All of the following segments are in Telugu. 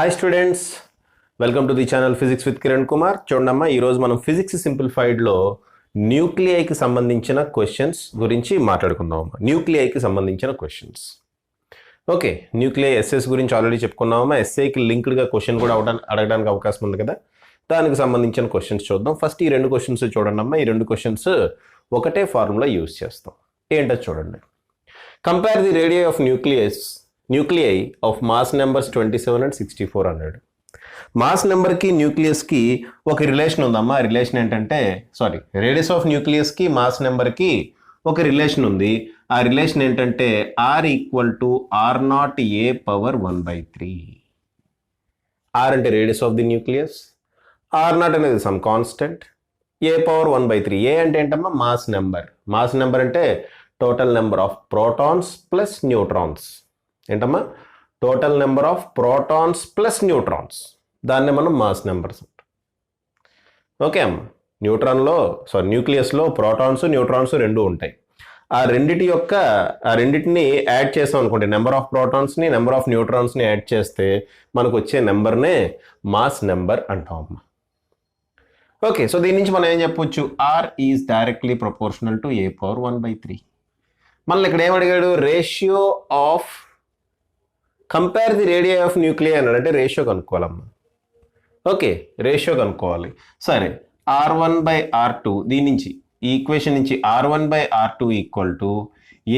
Hi students, welcome to the channel physics with Kiran Kumar. చూడమ్మా, ఈరోజు మనం ఫిజిక్స్ సింప్లిఫైడ్లో న్యూక్లియైకి సంబంధించిన క్వశ్చన్స్ గురించి మాట్లాడుకుందాం. న్యూక్లియైకి సంబంధించిన క్వశ్చన్స్. ఓకే, న్యూక్లియై ఎస్ఎస్ గురించి ఆల్రెడీ చెప్పుకున్నామా. ఎస్ఐకి లింక్డ్గా క్వశ్చన్ కూడా అడగడానికి అవకాశం ఉంది కదా, దానికి సంబంధించిన క్వశ్చన్స్ చూద్దాం. ఫస్ట్ ఈ రెండు క్వశ్చన్స్ చూడండి అమ్మా. ఈ రెండు క్వశ్చన్స్ ఒకటే ఫార్ములా యూజ్ చేస్తాం. ఏంటో చూడండి. Compare the radius of nuclei of mass numbers 27 and 64 అన్నాడు. మాస్ నెంబర్కి న్యూక్లియస్కి ఒక రిలేషన్ ఉందమ్మా. ఆ రిలేషన్ ఏంటంటే రేడియస్ ఆఫ్ న్యూక్లియస్కి మాస్ నెంబర్కి ఒక రిలేషన్ ఉంది. ఆ రిలేషన్ ఏంటంటే R = R0a⁻1/3. R అంటే radius of the nucleus, R0 అనేది సమ్ కాన్స్టెంట్, a⁻1/3. ఏ అంటే ఏంటమ్మా? Mass number. మాస్ నెంబర్ అంటే total number of protons plus neutrons. ఏంటమ్మా? Total number of protons plus neutrons. దాన్ని మనం మాస్ నెంబర్స్ అంటాం. ఓకే అమ్మా. న్యూక్లియస్లో ప్రోటాన్స్ న్యూట్రాన్స్ రెండు ఉంటాయి. ఆ రెండింటిని యాడ్ చేసాం అనుకోండి, నెంబర్ ఆఫ్ ప్రోటాన్స్ని నెంబర్ ఆఫ్ న్యూట్రాన్స్ని యాడ్ చేస్తే మనకు వచ్చే నెంబర్నే మాస్ నెంబర్ అంటాం అమ్మా. ఓకే, సో దీని నుంచి మనం ఏం చెప్పొచ్చు? R is directly proportional to a⁻1/3. మళ్ళీ ఇక్కడ ఏమడిగాడు? Ratio of compare the radii of nuclei అన్నాడు. అంటే రేషియో కనుక్కోవాలమ్మా. ఓకే, రేషియో కనుక్కోవాలి. సరే, R1/R2 దీని నుంచి ఈ ఈక్వేషన్ నుంచి R1/R2 =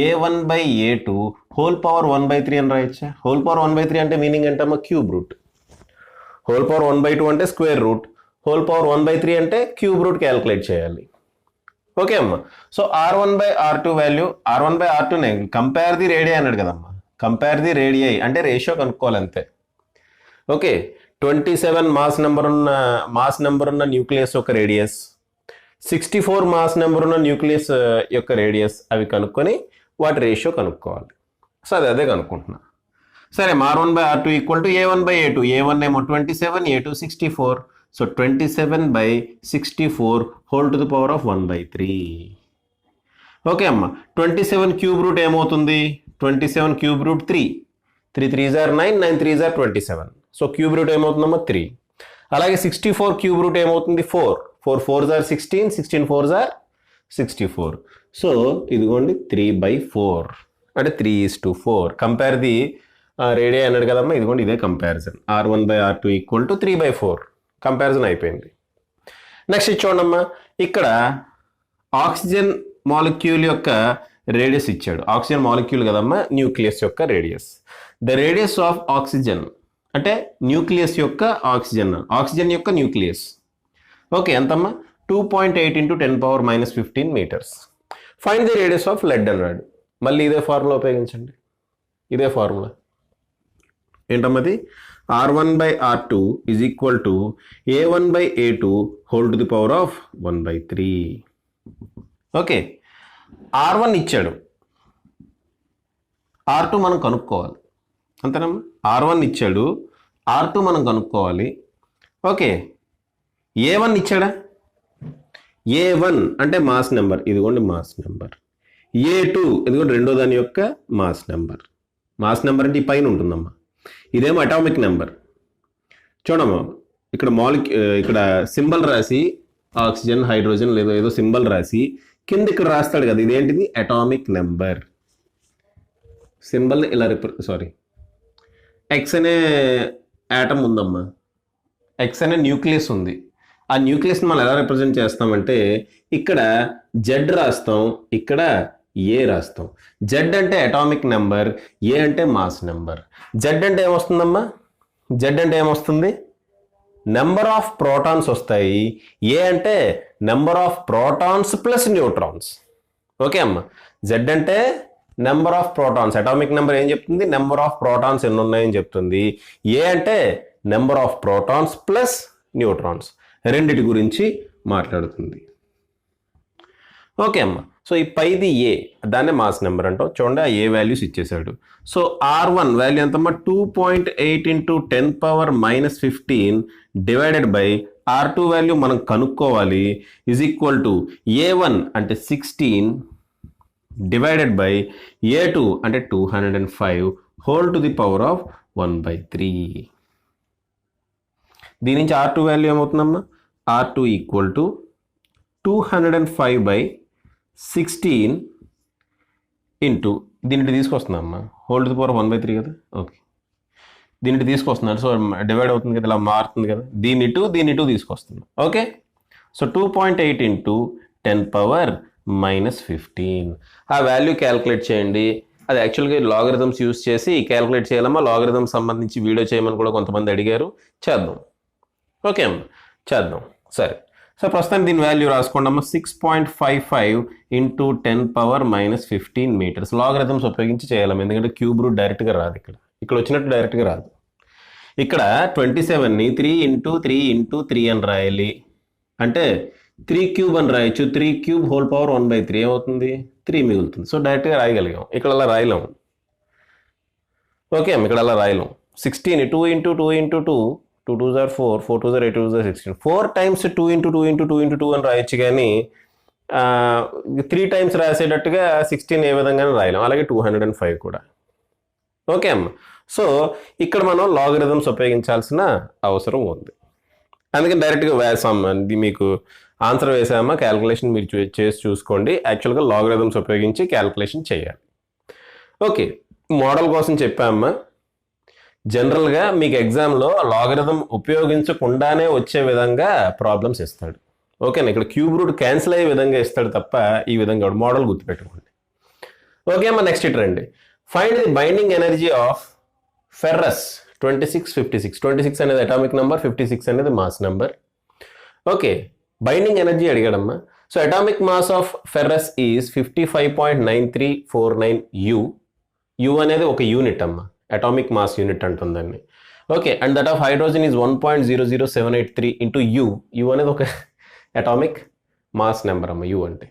A1/A2 హోల్ పవర్ 1/3 అని రాయొచ్చా? హోల్ పవర్ 1/3 అంటే మీనింగ్ ఏంటమ్మా? Cube root. హోల్ పవర్ 1/2 అంటే స్క్వేర్ రూట్. హోల్ పవర్ 1/3 అంటే క్యూబ్ రూట్ క్యాలిక్యులేట్ చేయాలి. ఓకే అమ్మా. So R1/R2 value, R1/R2 compare the radii అన్నాడు కదమ్మా. కంపేర్ ది రేడియై అంటే రేషియో కనుక్కోవాలి అంతే. ఓకే, 27 మాస్ నెంబర్ ఉన్న న్యూక్లియస్ యొక్క రేడియస్, 64 మాస్ నెంబర్ ఉన్న న్యూక్లియస్ యొక్క రేడియస్, అవి కనుక్కొని వాటి రేషియో కనుక్కోవాలి. సో అదే కనుక్కుంటున్నా. సరే, R1/R2 = A1/A2. A1 ఏమో 27, A2 64. So 27/64 whole to the power of 1/3. Okay అమ్మా. 27 క్యూబ్ రూట్ ఏమవుతుంది? 27 cube root 3. 3 3s are 9, 9 3s are 27. So cube root ఏమవుతుందమ్మా? 3. అలాగే 64 క్యూబ్ రూట్ ఏమవుతుంది? 4. 4 4s are 16, 16 4s are 64. So ఇదిగోండి 3/4 అంటే 3:4. కంపేర్ ది రేడియై అన్నాడు కదమ్మా. ఇదిగోండి ఇదే కంపారిజన్. R1/R2 = 3/4. కంపారిజన్ అయిపోయింది. నెక్స్ట్ చూడమ్మా, ఇక్కడ ఆక్సిజన్ మాలిక్యూల్ యొక్క రేడియస్ ఇచ్చాడు. ఆక్సిజన్ మాలిక్యూల్ కదమ్మా న్యూక్లియస్ యొక్క radius. The radius of oxygen అంటే న్యూక్లియస్ యొక్క ఆక్సిజన్ యొక్క న్యూక్లియస్. ఓకే, ఎంతమ్మా? 2.8 × 10⁻−15 metres. Find the radius of lead అన్నాడు. మళ్ళీ ఇదే ఫార్ములా ఉపయోగించండి. ఇదే ఫార్ములా ఏంటమ్మది? R1/R2 = A1/A2 whole to the power of 1/3. Okay, R1 ఇచ్చాడు, R2 మనం కనుక్కోవాలి. అంతేనమ్మా? R1 ఇచ్చాడు, R2 మనం కనుక్కోవాలి. ఓకే, A1 ఇచ్చాడా? A1 అంటే మాస్ నెంబర్. ఇదిగోండి మాస్ నెంబర్. A2 ఇదిగోండి రెండో దాని యొక్క మాస్ నెంబర్. మాస్ నెంబర్ అంటే ఈ పైన ఉంటుందమ్మా. ఇదేమో అటామిక్ నెంబర్. చూడమ్మా, ఇక్కడ సింబల్ రాసి ఆక్సిజన్ హైడ్రోజన్ ఏదో సింబల్ రాసి కింద ఇక్కడ రాస్తాడు కదా, ఇదేంటిది? Atomic number. సింబల్ని ఇలా ఎక్స్ అనే యాటమ్ ఉందమ్మా. ఎక్స్ అనే న్యూక్లియస్ ఉంది. ఆ న్యూక్లియస్ని మనం ఎలా రిప్రజెంట్ చేస్తామంటే ఇక్కడ జెడ్ రాస్తాం, ఇక్కడ ఏ రాస్తాం. జెడ్ అంటే అటామిక్ నెంబర్, ఏ అంటే మాస్ నెంబర్. జెడ్ అంటే ఏమొస్తుందమ్మా? జెడ్ అంటే ఏమొస్తుంది? నెంబర్ ఆఫ్ ప్రోటాన్స్ వస్తాయి. ఏ అంటే number of protons plus neutrons. Okay అమ్మా. జెడ్ అంటే number of protons. Atomic number ఏం చెప్తుంది? నెంబర్ ఆఫ్ ప్రోటాన్స్ ఎన్ని ఉన్నాయని చెప్తుంది. ఏ అంటే number of protons plus neutrons. రెండిటి గురించి మాట్లాడుతుంది. ఓకే అమ్మా. సో ఈ పైది ఏ, దాన్నే మాస్ నెంబర్ అంటాం. చూడండి, ఆ ఏ వాల్యూస్ ఇచ్చేసాడు. సో R1 వాల్యూ ఎంతమ్మా? 2.8 × 10⁻−15 డివైడెడ్ బై R2 వాల్యూ మనం కనుక్కోవాలి. = A1 అంటే 16 డివైడెడ్ బై A2 అంటే 205 whole to the power of 1/3. దీని నుంచి R2 వాల్యూ ఏమవుతుందమ్మా? R2 ఈక్వల్ టు 205/16 ఇంటూ దీనికి తీసుకొస్తుందమ్మా, హోల్ టు ది పవర్ 1/3 కదా. ఓకే, దీనికి తీసుకొస్తున్నాను. సో డివైడ్ అవుతుంది కదా, ఇలా మారుతుంది కదా, దీన్ని టూ తీసుకొస్తున్నాం. ఓకే, సో 2.8 ఇంటూ 10⁻−15 ఆ వాల్యూ క్యాలిక్యులేట్ చేయండి. అది యాక్చువల్గా లాగరిథమ్స్ యూస్ చేసి క్యాలిక్యులేట్ చేయాలమ్మా. లాగరిథమ్ సంబంధించి వీడియో చేయమని కూడా కొంతమంది అడిగారు, చేద్దాం. ఓకే అమ్మా, చేద్దాం. సరే, సో ప్రస్తుతానికి దీని వాల్యూ రాసుకోండి అమ్మా. 6.55 ఇంటూ 10⁻−15 మీటర్స్. లాగరిథమ్స్ ఉపయోగించి చేయాలమ్మా, ఎందుకంటే క్యూబ్ రూట్ డైరెక్ట్గా రాదు. ఇక్కడ వచ్చినట్టు డైరెక్ట్గా రాదు. ఇక్కడ 27ని 3 ఇంటూ 3 ఇంటూ 3 అని రాయాలి. అంటే 3 క్యూబ్ అని రాయొచ్చు. 3 క్యూబ్ హోల్ పవర్ 1/3 ఏమవుతుంది? 3 మిగులుతుంది. సో డైరెక్ట్గా రాయగలిగాం. ఇక్కడ అలా రాయలేము. ఓకే అమ్మ, ఇక్కడ అలా రాయలేం. 16 2 into 2 into 2 2 2s are 4 4 2s are 8 2s are 16 4 times 2 into 2 into 2 into 2 అని రాయొచ్చు. కానీ 3 టైమ్స్ రాసేటట్టుగా 16 ఏ విధంగా రాయలేం. అలాగే 205 కూడా. ఓకే అమ్మ, సో ఇక్కడ మనం లాగరిథమ్స్ ఉపయోగించాల్సిన అవసరం ఉంది. అందుకని డైరెక్ట్గా వేసాం. అది మీకు ఆన్సర్ వేసామా, క్యాల్కులేషన్ మీరు చేసి చూసుకోండి. యాక్చువల్గా లాగరిథమ్స్ ఉపయోగించి క్యాల్కులేషన్ చేయాలి. ఓకే, మోడల్ కోసం చెప్పామా. జనరల్గా మీకు ఎగ్జామ్లో లాగరిథం ఉపయోగించకుండానే వచ్చే విధంగా ప్రాబ్లమ్స్ ఇస్తాడు. ఓకేనా, ఇక్కడ క్యూబ్ రూట్ క్యాన్సిల్ అయ్యే విధంగా ఇస్తాడు తప్ప ఈ విధంగా మోడల్ గుర్తుపెట్టుకోండి. ఓకే అమ్మా, నెక్స్ట్ ఇట్రండి. Find the binding energy of ferrous 2656. 26 అనేది అటామిక్ నెంబర్, 56 అనేది mass number. Okay, binding energy అడిగాడమ్మా. So atomic mass of ferrous is 55.9349 U. U అనేది ఒక యూనిట్ అమ్మా, అటామిక్ మాస్ యూనిట్ అంటుందండి. Okay, and that of hydrogen is 1.00783 into U. U అనేది ఒక అటామిక్ మాస్ నెంబర్ అమ్మ, U అంటే.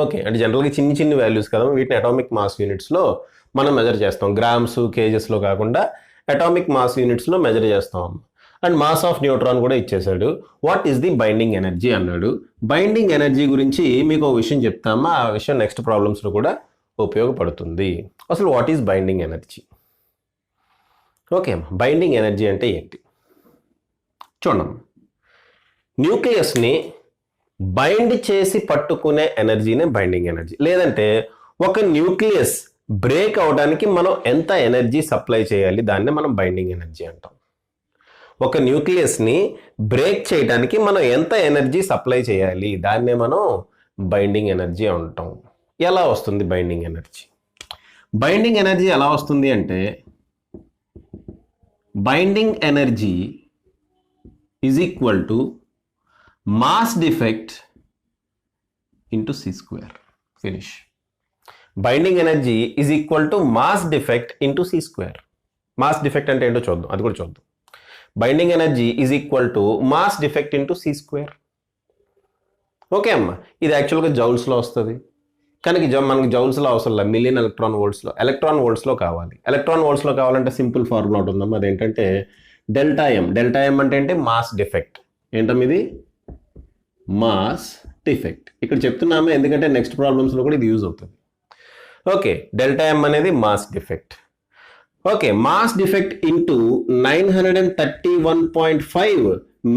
ఓకే, అంటే జనరల్గా చిన్ని వాల్యూస్ కదా, వీటిని అటామిక్ మాస్ యూనిట్స్లో మనం మెజర్ చేస్తాం. గ్రామ్స్ కేజెస్లో కాకుండా అటామిక్ మాస్ యూనిట్స్లో మెజర్ చేస్తాం. అండ్ మాస్ ఆఫ్ న్యూట్రాన్ కూడా ఇచ్చేసాడు. What is the binding energy అన్నాడు. బైండింగ్ ఎనర్జీ గురించి మీకు ఒక విషయం చెప్తామా, ఆ విషయం నెక్స్ట్ ప్రాబ్లమ్స్లో కూడా ఉపయోగపడుతుంది. అసలు what is binding energy? Okay, binding energy అంటే ఏంటి చూడండి. న్యూక్లియస్ని బైండ్ చేసి పట్టుకునే ఎనర్జీనే బైండింగ్ ఎనర్జీ. లేదంటే ఒక న్యూక్లియస్ బ్రేక్ అవడానికి మనం ఎంత ఎనర్జీ సప్లై చేయాలి, దాన్నే మనం బైండింగ్ ఎనర్జీ అంటాం. ఒక న్యూక్లియస్ని బ్రేక్ చేయడానికి మనం ఎంత ఎనర్జీ సప్లై చేయాలి, దాన్నే మనం బైండింగ్ ఎనర్జీ అంటాం. ఎలా వస్తుంది బైండింగ్ ఎనర్జీ? బైండింగ్ ఎనర్జీ ఎలా వస్తుంది అంటే, binding energy is equal to mass defect into c². Finish. Binding energy is equal to mass defect into c². Mass defect అంటే ఏంటో చూద్దాం, అది కూడా చూద్దాం. Binding energy is equal to mass defect into c². Okay అమ్మ, ఇది యాక్చువల్గా జౌల్స్లో వస్తుంది. కనుక మనకి జౌల్స్లో అవసరం లేదు, మిలియన్ ఎలక్ట్రాన్ వోల్ట్స్లో కావాలి. ఎలక్ట్రాన్ వోల్ట్స్లో కావాలంటే సింపుల్ ఫార్ములా ఉంటుందమ్మా, అదేంటంటే డెల్టా ఎం. డెల్టా ఎం అంటే ఏంటి? Mass defect. ఏంటమ్మా ఇది? Mass defect. ఇక్కడ చెప్తున్నాము ఎందుకంటే నెక్స్ట్ ప్రాబ్లమ్స్లో కూడా ఇది యూజ్ అవుతుంది. ఓకే, డెల్టా ఎం అనేది mass defect. Okay, mass defect into 931.5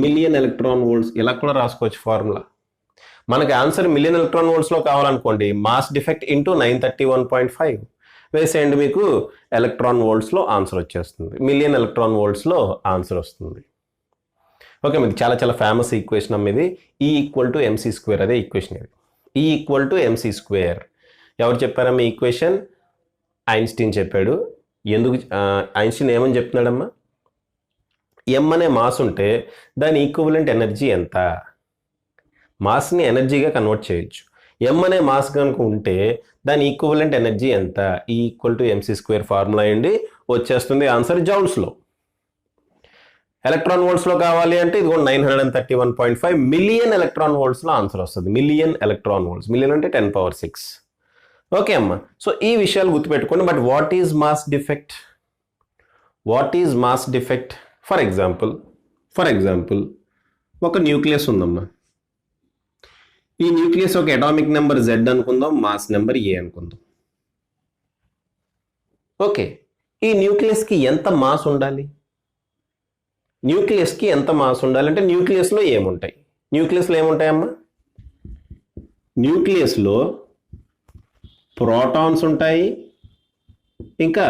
million electron volts. ఇలా కూడా రాసుకోవచ్చు ఫార్ములా. మనకి ఆన్సర్ మిలియన్ ఎలక్ట్రాన్ వోల్ట్స్లో కావాలనుకోండి, మాస్ డిఫెక్ట్ ఇంటూ 931.5 వేసేయండి, మీకు ఎలక్ట్రాన్ వోల్ట్స్లో ఆన్సర్ వచ్చేస్తుంది. మిలియన్ ఎలక్ట్రాన్ వోల్ట్స్లో ఆన్సర్ వస్తుంది. ఓకే, ఇది చాలా ఫేమస్ ఈక్వేషన్ అమ్మ ఇది. E equal to mc². అదే ఈక్వేషన్ ఇది. E equal to mc². ఎవరు చెప్పారమ్మా ఈ ఈక్వేషన్? ఐన్స్టీన్ చెప్పాడు. ఎందుకు ఐన్స్టీన్ ఏమని చెప్తున్నాడమ్మా? M అనే మాస్ ఉంటే దాని ఈక్వివలెంట్ ఎనర్జీ ఎంత? మాస్ని ఎనర్జీగా కన్వర్ట్ చేయొచ్చు. M అనే మాస్ కనుక ఉంటే దాని ఈక్వివలెంట్ ఎనర్జీ ఎంత? E equal to mc² formula అండి, వచ్చేస్తుంది ఆన్సర్ జౌల్స్లో. ఎలక్ట్రాన్ వోల్ట్స్లో కావాలి అంటే ఇది కూడా 931.5 మిలియన్ ఎలక్ట్రాన్ వోల్ట్స్లో ఆన్సర్ వస్తుంది. మిలియన్ ఎలక్ట్రాన్ వోల్ట్స్, మిలియన్ అంటే 10⁶. ఓకే అమ్మా, సో ఈ విషయాలు గుర్తుపెట్టుకోండి. But what is mass defect? What is mass defect? For example ఒక న్యూక్లియస్ ఉందమ్మా. ఈ న్యూక్లియస్ ఒక అటామిక్ నెంబర్ Z అనుకుందాం, మాస్ నెంబర్ A అనుకుందాం. ఓకే, ఈ న్యూక్లియస్కి ఎంత మాస్ ఉండాలి? న్యూక్లియస్కి ఎంత మాస్ ఉండాలంటే న్యూక్లియస్లో ఏముంటాయి? న్యూక్లియస్లో ఏముంటాయమ్మా? న్యూక్లియస్లో ప్రోటాన్స్ ఉంటాయి, ఇంకా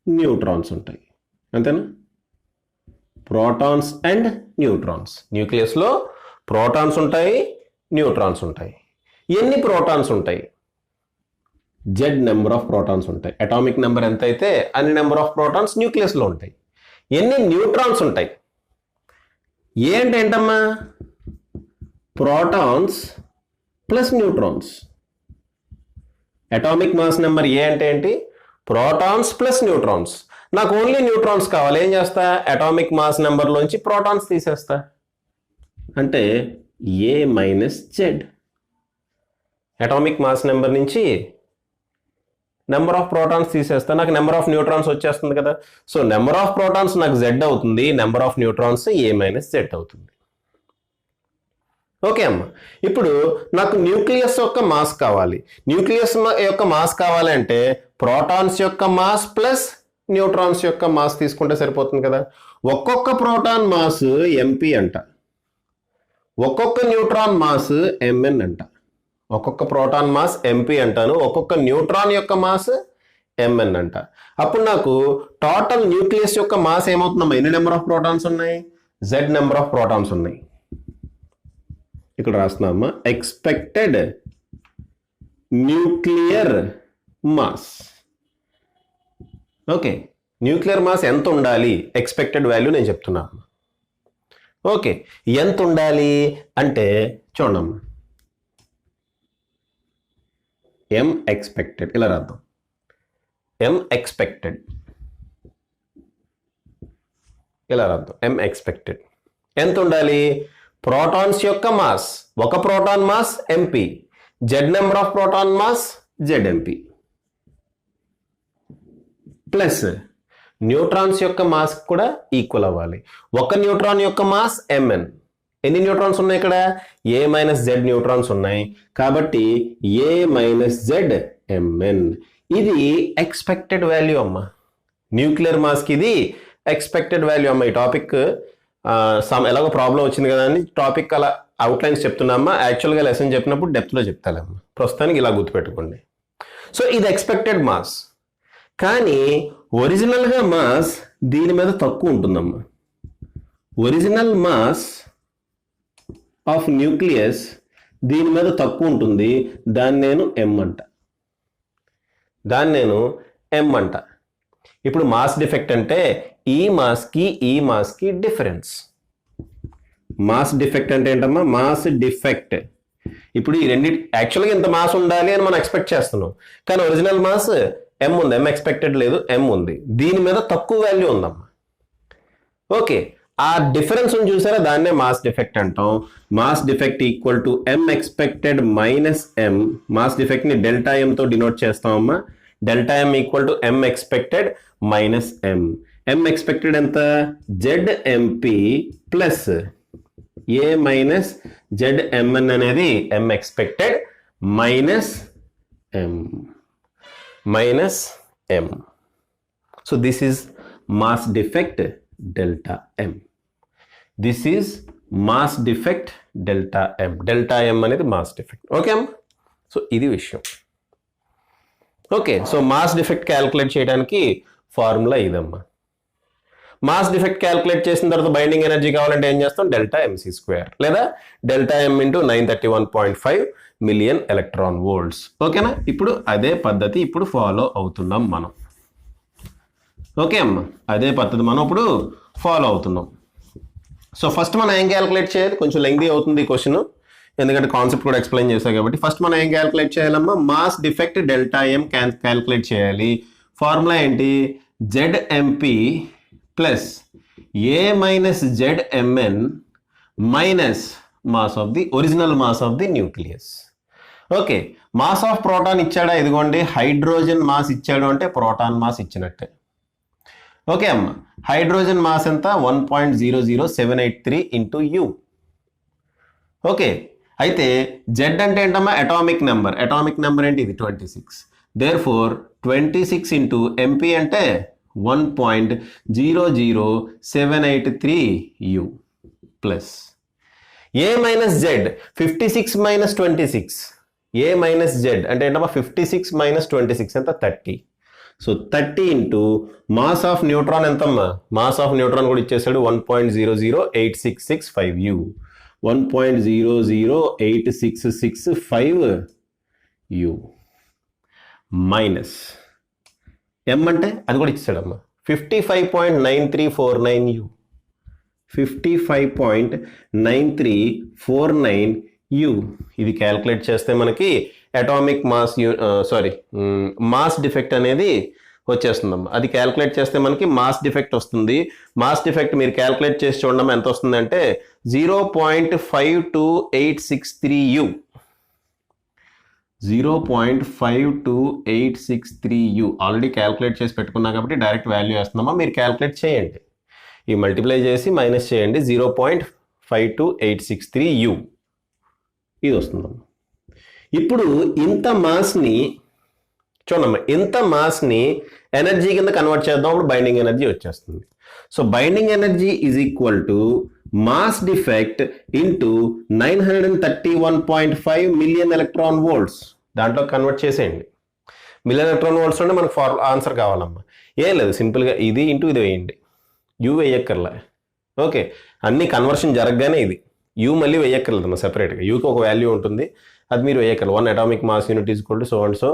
న్యూట్రాన్స్ ఉంటాయి. అంతేనా? Protons and neutrons. న్యూక్లియస్లో ప్రోటాన్స్ ఉంటాయి, న్యూట్రాన్స్ ఉంటాయి. ఎన్ని ప్రోటాన్స్ ఉంటాయి? జెడ్ నెంబర్ ఆఫ్ ప్రోటాన్స్ ఉంటాయి. అటామిక్ నెంబర్ ఎంత అయితే అన్ని నెంబర్ ఆఫ్ ప్రోటాన్స్ న్యూక్లియస్లో ఉంటాయి. ఎన్ని న్యూట్రాన్స్ ఉంటాయి? ఏ అంటే ఏంటమ్మా? Protons plus neutrons. Atomic mass number A అంటే ఏంటి? Protons plus neutrons. నాకు ఓన్లీ న్యూట్రాన్స్ కావాలి. ఏం చేస్తా? అటామిక్ మాస్ నెంబర్లోంచి ప్రోటాన్స్ తీసేస్తా. అంటే A minus Z. Atomic mass number నుంచి నెంబర్ ఆఫ్ ప్రోటాన్స్ తీసేస్తా, నాకు నెంబర్ ఆఫ్ న్యూట్రాన్స్ వచ్చేస్తుంది కదా. సో నెంబర్ ఆఫ్ ప్రోటాన్స్ నాకు జెడ్ అవుతుంది, number of neutrons A minus Z అవుతుంది. ఓకే అమ్మ. ఇప్పుడు నాకు న్యూక్లియస్ యొక్క మాస్ కావాలి. న్యూక్లియస్ యొక్క మాస్ కావాలంటే ప్రోటాన్స్ యొక్క మాస్ ప్లస్ న్యూట్రాన్స్ యొక్క మాస్ తీసుకుంటే సరిపోతుంది కదా. ఒక్కొక్క ప్రోటాన్ మాస్ ఎంపీ అంట, ఒక్కొక్క న్యూట్రాన్ మాస్ ఎంఎన్ అంట. ఒక్కొక్క ప్రోటాన్ మాస్ ఎంపీ అంటాను, ఒక్కొక్క న్యూట్రాన్ యొక్క మాస్ ఎంఎన్ అంట. అప్పుడు నాకు టోటల్ న్యూక్లియస్ యొక్క మాస్ ఏమవుతుందమ్మా? ఎన్ని నెంబర్ ఆఫ్ ప్రోటాన్స్ ఉన్నాయి? జెడ్ నెంబర్ ఆఫ్ ప్రోటాన్స్ ఉన్నాయి. ఇక్కడ రాస్తున్నామా, expected nuclear mass. Okay, nuclear mass ఎంత ఉండాలి? ఎక్స్పెక్టెడ్ వాల్యూ నేను చెప్తున్నాను. ఓకే, ఎంత ఉండాలి అంటే చూడమ్మా, ఎం ఎక్స్పెక్టెడ్ ఇలా రాద్దాం. ఎం ఎక్స్పెక్టెడ్ ఇలా రాద్దాం. ఎం ఎక్స్పెక్టెడ్ ఎంత ఉండాలి? ప్రోటాన్స్ యొక్క మాస్, ఒక proton mass MP, Z number of proton mass Z MP, plus neutrons యొక్క మాస్ కూడా ఈక్వల్ అవ్వాలి. ఒక న్యూట్రాన్ యొక్క మాస్ ఎంఎన్. ఎన్ని న్యూట్రాన్స్ ఉన్నాయి ఇక్కడ? ఏ మైనస్ జెడ్ న్యూట్రాన్స్ ఉన్నాయి. కాబట్టి ఏ మైనస్ జెడ్ ఎంఎన్. ఇది ఎక్స్పెక్టెడ్ వాల్యూ అమ్మ. న్యూక్లియర్ మాస్కి ఇది ఎక్స్పెక్టెడ్ వాల్యూ అమ్మ. ఈ టాపిక్ ఎలాగో ప్రాబ్లం వచ్చింది కదా అని టాపిక్ అలా అవుట్లైన్స్ చెప్తున్నామ్మా. యాక్చువల్గా లెసన్ చెప్పినప్పుడు డెప్త్లో చెప్తాలేమ్మా. ప్రస్తుతానికి ఇలా గుర్తుపెట్టుకోండి. సో ఇది ఎక్స్పెక్టెడ్ మాస్. కానీ ఒరిజినల్గా మాస్ దీని మీద తక్కువ ఉంటుందమ్మా. ఒరిజినల్ మాస్ ఆఫ్ న్యూక్లియస్ దీని మీద తక్కువ ఉంటుంది. దాన్ని నేను ఎం అంట. ఇప్పుడు మాస్ డిఫెక్ట్ అంటే ఈ మాస్కి డిఫరెన్స్. మాస్ డిఫెక్ట్ అంటే ఏంటమ్మా? Mass defect. ఇప్పుడు ఈ రెండింటి యాక్చువల్గా ఇంత మాస్ ఉండాలి అని మనం ఎక్స్పెక్ట్ చేస్తున్నాం, కానీ ఒరిజినల్ మాస్ ఎం ఉంది, ఎం ఎక్స్పెక్టెడ్ లేదు, ఎం ఉంది. దీని మీద తక్కువ వాల్యూ ఉందమ్మా. ఓకే, ఆ డిఫరెన్స్ చూసారా, దాన్నే మాస్ డిఫెక్ట్ అంటాం. Mass defect equal to M expected minus M. Mass defect ని డెల్టా ఎం తో డినోట్ చేస్తామమ్మా. Delta M equal to M expected minus M. M expected ఎంత? Z MP plus A minus Z MN అనేది M expected minus M. So this is mass defect delta M. This is mass defect delta M. Delta M అనేది మాస్ డిఫెక్ట్. ఓకే అమ్మా. సో ఇది విషయం. Okay, so mass defect calculate చేయడానికి ఫార్ములా ఇదమ్మా. మాస్ డిఫెక్ట్ క్యాల్కులేట్ చేసిన తర్వాత బైండింగ్ ఎనర్జీ కావాలంటే ఏం చేస్తాం? డెల్టా ఎంసీ స్క్వేర్ లేదా delta M into 931.5 million electron volts. ఓకేనా? ఇప్పుడు అదే పద్ధతి ఇప్పుడు ఫాలో అవుతున్నాం మనం. ఓకే అమ్మా, అదే పద్ధతి మనం ఇప్పుడు ఫాలో అవుతున్నాం. సో ఫస్ట్ మనం ఏం క్యాల్కులేట్ చేయాలి? కొంచెం లెంగ్తీ అవుతుంది ఈ క్వశ్చన్, ఎందుకంటే కాన్సెప్ట్ కూడా ఎక్స్ప్లెయిన్ చేశాను కాబట్టి. ఫస్ట్ మనం ఏం క్యాల్కులేట్ చేయాలమ్మా? Mass defect delta M calculate చేయాలి. ఫార్ములా ఏంటి? Z MP plus A minus Z MN minus mass of the original mass of the nucleus. Okay, mass of proton ఇచ్చాడా? ఇదిగోండి హైడ్రోజన్ మాస్ ఇచ్చాడు అంటే ప్రోటాన్ మాస్ ఇచ్చినట్టే. ఓకే అమ్మ, హైడ్రోజన్ మాస్ ఎంత? 1.00783 ఇంటూ యూ. ఓకే, అయితే జెడ్ అంటే ఏంటమ్మా? Atomic number. అటామిక్ నెంబర్ ఏంటి? ఇది 26. దేర్ ఫోర్ 26 ఇంటూ ఎంపీ అంటే 1.00783 U plus A minus Z 56 minus 26 A minus Z అంటే ఏంటమ్మా 56 minus 26 ఎంత 30 so 30 into mass of neutron ఎంతమ్మా మాస్ ఆఫ్ న్యూట్రాన్ కూడా ఇచ్చేసాడు 1.00866 U 1.00866 U మైనస్ M అంటే అది కూడా ఇచ్చాడమ్మా 55.9349 U 55.9349 U ఇది క్యాల్కులేట్ చేస్తే మనకి అటామిక్ మాస్ మాస్ డిఫెక్ట్ అనేది వచ్చేస్తుందమ్మా అది క్యాల్కులేట్ చేస్తే మనకి మాస్ డిఫెక్ట్ వస్తుంది మాస్ డిఫెక్ట్ మీరు క్యాల్కులేట్ చేసి చూడడం ఎంత వస్తుందంటే 0.52863 U 0.52863 U ఆల్రెడీ క్యాల్కులేట్ చేసి పెట్టుకున్నా కాబట్టి డైరెక్ట్ వాల్యూ వేస్తున్నామా మీరు క్యాల్కులేట్ చేయండి ఈ మల్టిప్లై చేసి మైనస్ చేయండి 0.52863 U ఇది వస్తుందమ్మా ఇప్పుడు ఇంత మాస్ని చూడమ్మా ఇంత మాస్ని ఎనర్జీ కింద కన్వర్ట్ చేద్దాం అప్పుడు బైండింగ్ ఎనర్జీ వచ్చేస్తుంది so binding energy is equal to mass defect into 931.5 million electron volts దాంట్లో కన్వర్ట్ చేసేయండి మిలియన్ ఎలక్ట్రాన్ వోల్ట్స్ అంటే మనకు ఆన్సర్ కావాలమ్మా ఏం లేదు సింపుల్గా ఇది ఇంటూ ఇది వేయండి యూ వేయక్కర్లే ఓకే అన్ని కన్వర్షన్ జరగగానే ఇది యూ మళ్ళీ వేయక్కర్లేదమ్మా సెపరేట్గా యూకి ఒక వాల్యూ ఉంటుంది అది మీరు వేయక్కర్లేదు 1 atomic mass unit is equal to so and so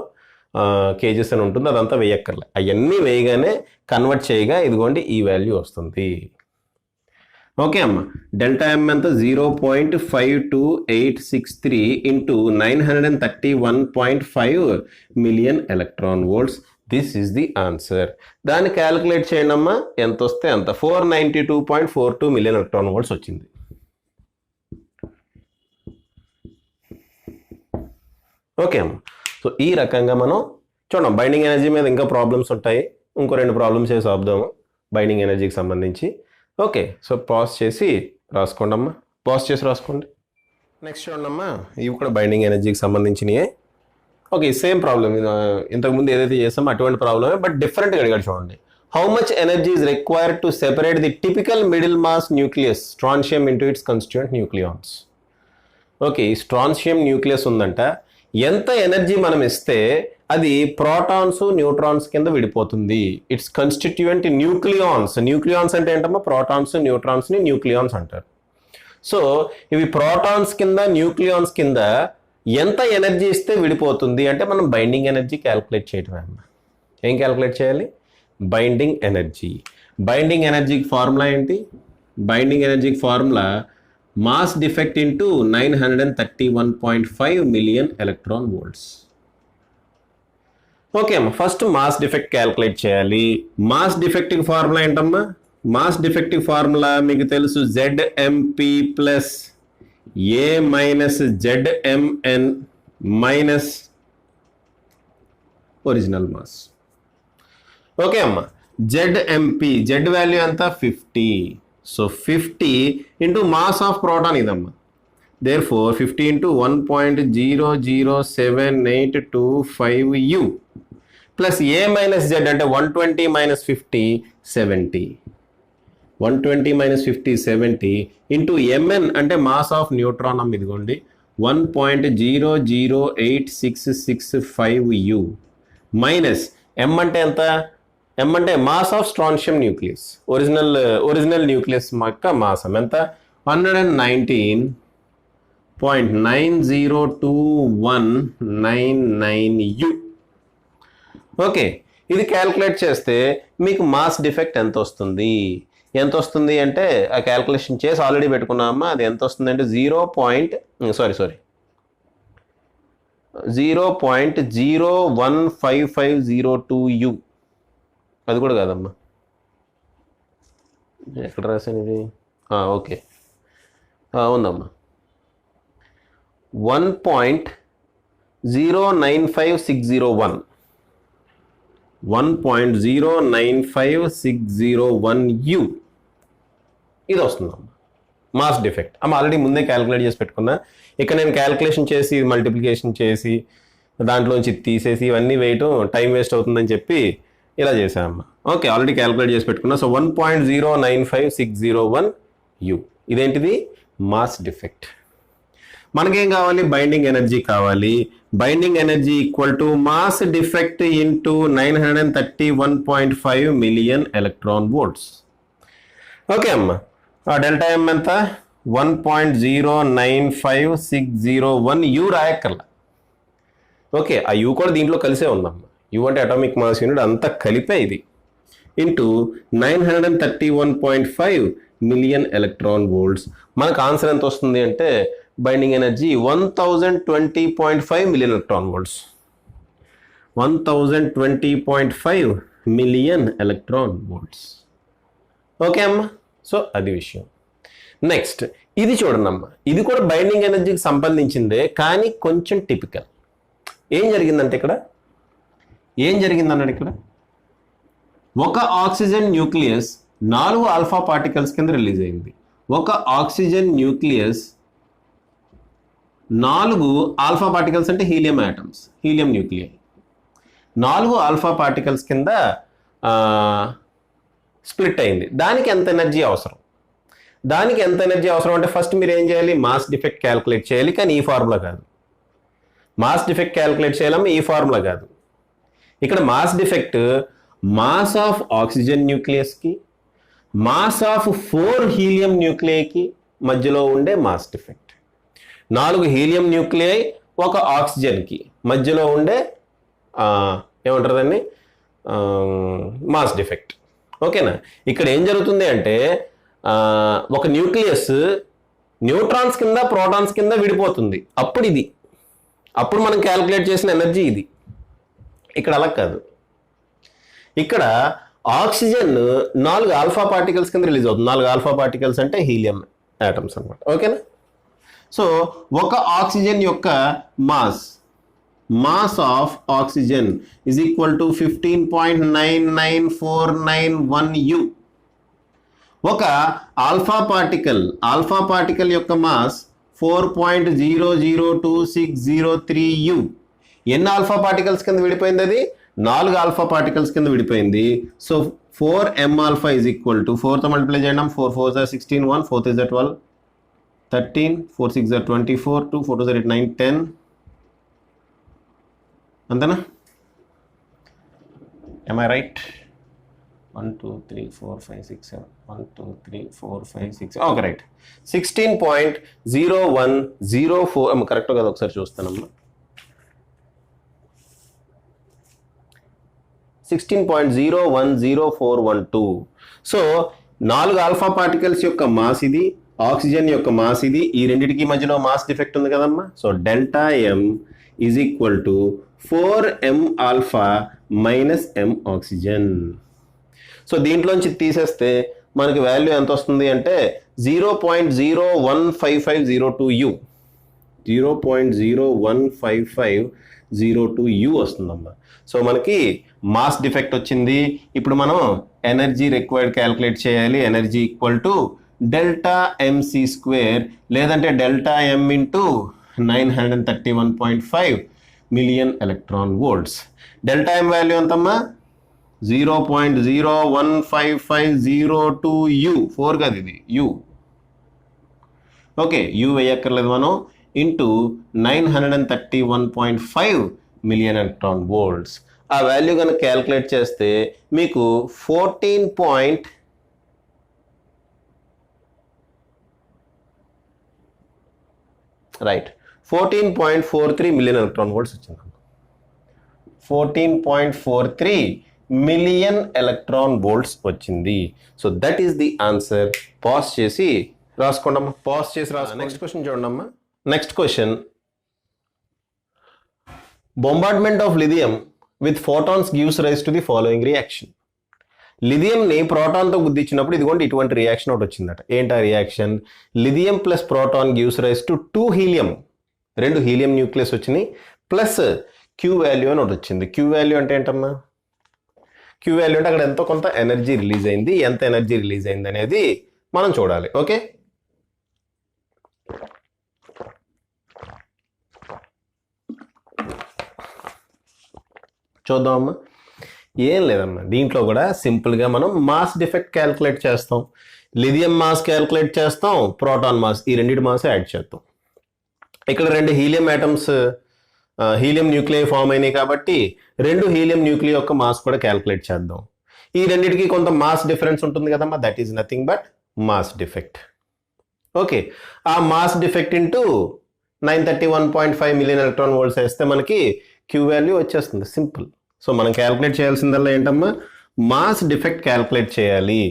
kgs అని ఉంటుంది అదంతా వేయక్కర్లే అవన్నీ వేయగానే కన్వర్ట్ చేయగా ఇదిగోండి ఈ వాల్యూ వస్తుంది ఓకే అమ్మ డెల్టా ఎం ఎంత 0.52863 into 931.5 million electron volts this is the answer దాన్ని క్యాలిక్యులేట్ చేయండి అమ్మా ఎంత వస్తే అంత 492.42 మిలియన్ ఎలక్ట్రాన్ వోల్ట్స్ వచ్చింది ఓకే అమ్మ సో ఈ రకంగా మనం చూడండి బైండింగ్ ఎనర్జీ మీద ఇంకా ప్రాబ్లమ్స్ ఉంటాయి ఇంకో 2 ప్రాబ్లమ్స్ వేసి ఆపుదాము బైండింగ్ ఎనర్జీకి సంబంధించి ఓకే సో పాజ్ చేసి రాసుకోండి అమ్మా పాజ్ చేసి రాసుకోండి నెక్స్ట్ చూడండి అమ్మా ఇవి కూడా బైండింగ్ ఎనర్జీకి సంబంధించినయే ఓకే సేమ్ ప్రాబ్లమ్ ఇంతకుముందు ఏదైతే చేస్తామో అటువంటి ప్రాబ్లమే బట్ డిఫరెంట్గా అడిగాడు చూడండి how much energy is required to separate the typical middle mass nucleus strontium into its constituent nucleons okay ఈ స్ట్రాన్షియం న్యూక్లియస్ ఉందంట ఎంత ఎనర్జీ మనం ఇస్తే అది ప్రోటాన్స్ న్యూట్రాన్స్ కింద విడిపోతుంది ఇట్స్ కన్స్టిట్యూయెంట్ న్యూక్లియాన్స్ న్యూక్లియాన్స్ అంటే ఏంటమ్మా ప్రోటాన్స్ న్యూట్రాన్స్ని న్యూక్లియాన్స్ అంటారు సో ఇవి ప్రోటాన్స్ కింద న్యూక్లియాన్స్ కింద ఎంత ఎనర్జీ ఇస్తే విడిపోతుంది అంటే మనం బైండింగ్ ఎనర్జీ క్యాల్కులేట్ చేయటమే అమ్మా ఏం క్యాల్కులేట్ చేయాలి బైండింగ్ ఎనర్జీకి ఫార్ములా ఏంటి బైండింగ్ ఎనర్జీకి formula mass defect into 931.5 million electron volts okay అమ్మా ఫస్ట్ మాస్ డిఫెక్ట్ క్యాల్కులేట్ చేయాలి మాస్ డిఫెక్ట్కి ఫార్ములా ఏంటమ్మా మాస్ డిఫెక్ట్కి ఫార్ములా మీకు తెలుసు ZMP plus A minus ZMN minus original mass okay అమ్మా ZMP Z వాల్యూ ఎంత 50 so 50 into mass of proton ఇదమ్మా therefore 50 into 1.00785 U plus A minus Z అంటే 120 minus 50 70 120 minus 50 70 into Mn అంటే మాస్ ఆఫ్ న్యూట్రాన్ అమ్మ ఇదిగోండి 1.00866 U మైనస్ M అంటే ఎంత M అంటే mass of strontium nucleus original nucleus యొక్క మాస్ ఎంత 119.902199 U ఓకే ఇది క్యాల్కులేట్ చేస్తే మీకు మాస్ డిఫెక్ట్ ఎంత వస్తుంది అంటే ఆ క్యాల్కులేషన్ చేసి ఆల్రెడీ పెట్టుకున్నామా అది ఎంత వస్తుంది అంటే 0.01550 U అది కూడా కాదమ్మా ఎక్కడ రాశాను ఇది ఓకే ఉందమ్మా 1.095601 1.09561 U ఇది వస్తుందమ్మా మాస్ డిఫెక్ట్ అమ్మ ఆల్రెడీ ముందే క్యాలిక్యులేట్ చేసి పెట్టుకున్నా ఇక్కడ నేను క్యాలిక్యులేషన్ చేసి మల్టిప్లికేషన్ చేసి దాంట్లోంచి తీసేసి ఇవన్నీ వేయటం టైం వేస్ట్ అవుతుందని చెప్పి ఇలా చేసామమ్మా. ఓకే, ఆల్రెడీ క్యాలిక్యులేట్ చేసి పెట్టుకున్నా. సో 1.095601 యు, ఇదేంటిది మాస్ డిఫెక్ట్. మనకేం కావాలి, బైండింగ్ ఎనర్జీ కావాలి. Binding energy equal to mass defect into 931.5 million electron volts. Okay అమ్మా, డెల్టా ఎం ఎంత, 1.095601 యు రాయక్కర్లా. ఓకే, ఆ యు కూడా దీంట్లో కలిసే ఉందమ్మా. యు అంటే అటామిక్ మాస్ యూనిట్, అంతా కలిపే ఇది. Into 931.5 million electron volts. మనకు ఆన్సర్ ఎంత వస్తుంది అంటే binding energy 1020.5 million electron volts. 1020.5 million electron volts. Okay అమ్మా, సో అది విషయం. నెక్స్ట్ ఇది చూడండి అమ్మా, ఇది కూడా బైండింగ్ ఎనర్జీకి సంబంధించిందే, కానీ కొంచెం టిపికల్. ఏం జరిగిందంటే ఇక్కడ ఒక ఆక్సిజన్ న్యూక్లియస్ 4 ఆల్ఫా పార్టికల్స్ కింద రిలీజ్ అయింది. ఒక ఆక్సిజన్ న్యూక్లియస్ 4 ఆల్ఫా పార్టికల్స్ అంటే helium atoms, helium nuclei 4 alpha particles కింద స్ప్లిట్ అయింది. దానికి ఎంత ఎనర్జీ అవసరం అంటే ఫస్ట్ మీరు ఏం చేయాలి, మాస్ డిఫెక్ట్ క్యాలిక్యులేట్ చేయాలి. కానీ ఈ ఫార్ములా కాదు, మాస్ డిఫెక్ట్ క్యాలిక్యులేట్ చేయాలమ్మా, ఈ ఫార్ములా కాదు. ఇక్కడ mass defect mass of oxygen న్యూక్లియస్కి, మాస్ ఆఫ్ 4 హీలియం న్యూక్లియైకి మధ్యలో ఉండే మాస్ డిఫెక్ట్. 4 హీలియం న్యూక్లియై, ఒక ఆక్సిజన్కి మధ్యలో ఉండే ఏమంటారు దాన్ని, మాస్ డిఫెక్ట్. ఓకేనా, ఇక్కడ ఏం జరుగుతుంది అంటే ఒక న్యూక్లియస్ న్యూట్రాన్స్ కింద ప్రోటాన్స్ కింద విడిపోతుంది. అప్పుడు మనం క్యాలిక్యులేట్ చేసిన ఎనర్జీ ఇది. ఇక్కడ అలా కాదు, ఇక్కడ ఆక్సిజన్ 4 ఆల్ఫా పార్టికల్స్ కింద రిలీజ్ అవుతుంది. 4 ఆల్ఫా పార్టికల్స్ అంటే హీలియం యాటమ్స్ అనమాట. ఓకేనా, సో ఒక ఆక్సిజన్ యొక్క mass of oxygen is equal to 15.99491 U. ఒక ఆల్ఫా పార్టికల్ యొక్క మాస్ 4.002603 యు. ఎన్ని ఆల్ఫా పార్టికల్స్ కింద విడిపోయింది, అది 4 ఆల్ఫా పార్టికల్స్ కింద విడిపోయింది. So 4m alpha is equal to 4తో మల్టిప్లై చేయడం, 4 4s are 16, 1 4 3s are 12, 13, 4 6s are 24, 2 4 2s are 8, 9, 10. అంతేనా? am I right? 1 2 3 4 5 6 7 1 2 3 4 5 6. Okay right, 16.0104 correct కదా, ఒకసారి చూస్తానమ్మా. 16.010412. సో 4 ఆల్ఫా పార్టికల్స్ యొక్క మాస్ ఇది, ఆక్సిజన్ యొక్క మాస్ ఇది, ఈ రెండింటికి మధ్యలో మాస్ డిఫెక్ట్ ఉంది కదమ్మా. So delta M is equal to 4m alpha minus m oxygen. So దీంట్లోంచి తీసేస్తే మనకి వాల్యూ ఎంత వస్తుంది అంటే 0.015502 యు, 0.015502 యు వస్తుందమ్మా. సో మనకి మాస్ డిఫెక్ట్ వచ్చింది. ఇప్పుడు మనం ఎనర్జీ రిక్వైర్డ్ క్యాలిక్యులేట్ చేయాలి. Energy equal to delta MC square, లేదంటే delta M into 931.5 million electron volts. Delta M value ఎంతమ్మా, 0.015502 యు. 4 కాదు ఇది, యు. ఓకే, యు వేయక్కర్లేదు మనం. Into 931.5 million electron volts. ఆ వాల్యూ కనుక క్యాలిక్యులేట్ చేస్తే మీకు 14.43 మిలియన్ ఎలక్ట్రాన్ వోల్ట్స్ వచ్చింది. 14.43 మిలియన్ ఎలక్ట్రాన్ వోల్ట్స్ వచ్చింది. So that is the answer. Pause చేసి రాసుకోండమ్మా, పాజ్ చేసి రాసుకోండి. నెక్స్ట్ క్వశ్చన్ చూడండమ్మా. Next question, bombardment of lithium with photons gives rise to the following reaction. లిథియంని ప్రోటాన్తో గుద్దించినప్పుడు ఇదిగోండి ఇటువంటి రియాక్షన్ ఒకటి వచ్చిందట. ఏంటి ఆ reaction? Lithium plus proton gives rise to 2 helium, 2 helium nucleus వచ్చినాయి, ప్లస్ క్యూ వాల్యూ అని ఒకటి వచ్చింది. క్యూ వాల్యూ అంటే ఏంటమ్మా? క్యూ వాల్యూ అంటే అక్కడ ఎంతో కొంత ఎనర్జీ రిలీజ్ అయింది. ఎంత ఎనర్జీ రిలీజ్ అయింది అనేది మనం చూడాలి. ఓకే, చూద్దామమ్మా. ఏం లేదమ్మా, దీంట్లో కూడా సింపుల్గా మనం మాస్ డిఫెక్ట్ క్యాల్కులేట్ చేస్తాం, లిథియం మాస్ క్యాల్కులేట్ చేస్తాం, ప్రోటాన్ మాస్, ఈ రెండింటి మాస్ యాడ్ చేస్తాం. ఇక్కడ 2 helium atoms helium nuclei form అయినాయి కాబట్టి 2 హీలియం న్యూక్లియై యొక్క మాస్ కూడా క్యాల్కులేట్ చేద్దాం. ఈ రెండింటికి కొంత మాస్ డిఫరెన్స్ ఉంటుంది కదమ్మా, that is nothing but mass defect. Okay, ఆ mass defect into 931.5 million electron volts వేస్తే మనకి క్యూ వాల్యూ వచ్చేస్తుంది, సింపుల్. సో మనం క్యాల్కులేట్ చేయాల్సిందల్లా ఏంటమ్మా, మాస్ డిఫెక్ట్ క్యాల్కులేట్ చేయాలి.